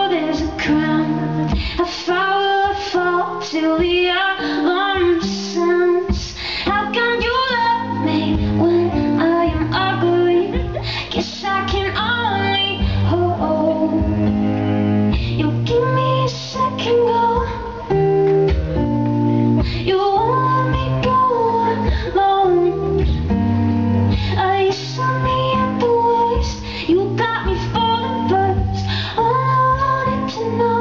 before there's a crown. How far will I fall till the alarm sounds? How can you love me when I am ugly? Guess I can only hope you'll give me a second go. You won't let me go alone. You saw me at the worst. You got me falling first. All I wanted to know,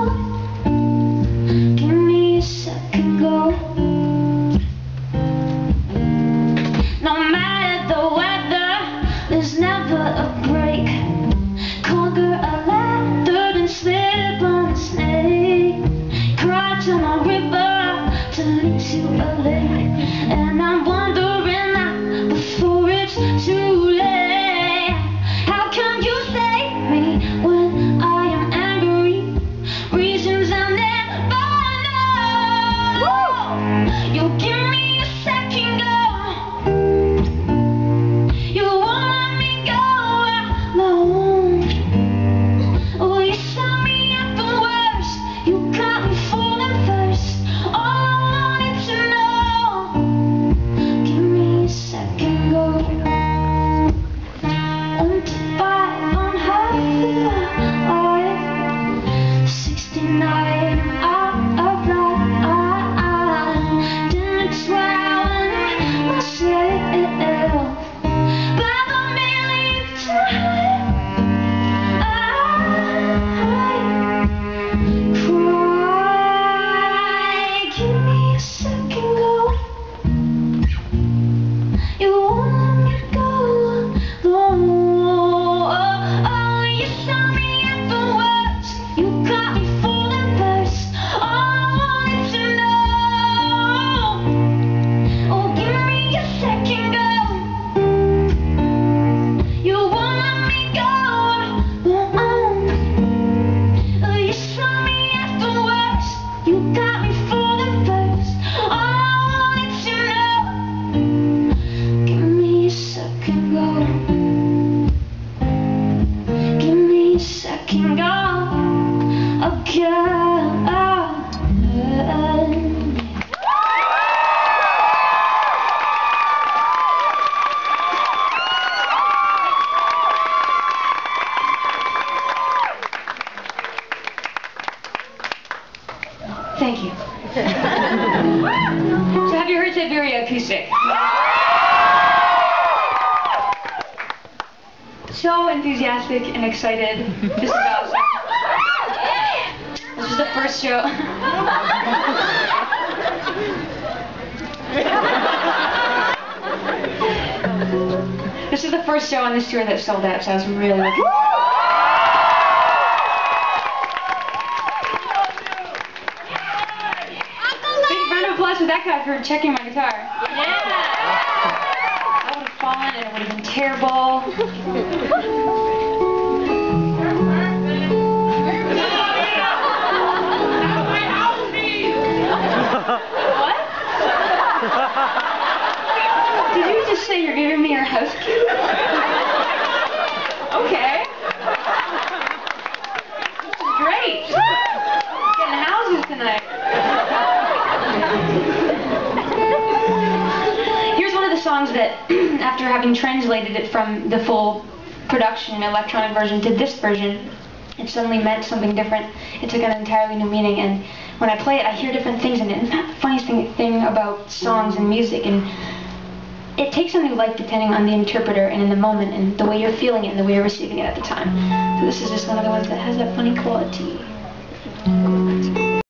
give me a second go. No matter the weather, there's never a break. Conquer a ladder and slip on a snake. Cry to my river to lead to a lake. And I'm wondering now before it's too late. How can you save me when I am angry? Reasons I'll never know. You'll give me a second go. You won't let me go alone. Oh, you saw me at the worst. You got me falling first. All I wanted to know, give me a second go. 1 to 5 on half the 69 out of that. Didn't drown myself by the million times I cry. Give me a second go. You won't let me go alone. Oh, you saw me at the worst. You got me falling first. All I wanted to know, oh, give me a second go. You won't let me go alone. Oh, you saw me at the worst. You got me falling first. All I wanted to know, give me a second go. Give me a second go. Oh, girl. Thank you. So have you heard Siberia acoustic? So enthusiastic and excited. This is awesome. This is the first show. This is the first show on this tour that sold out, so I was really looking. Big round of applause for that guy for checking my guitar. I would have fallen and it would have been terrible. What? Did you just say you're giving me your house key? Okay. This is great. Getting houses tonight. Here's one of the songs that, after having translated it from the full production electronic version to this version, it suddenly meant something different. It took an entirely new meaning, and when I play it, I hear different things in it. Isn't that the funniest thing about songs and music? And it takes on new life depending on the interpreter and in the moment and the way you're feeling it and the way you're receiving it at the time. So this is just one of the ones that has that funny quality.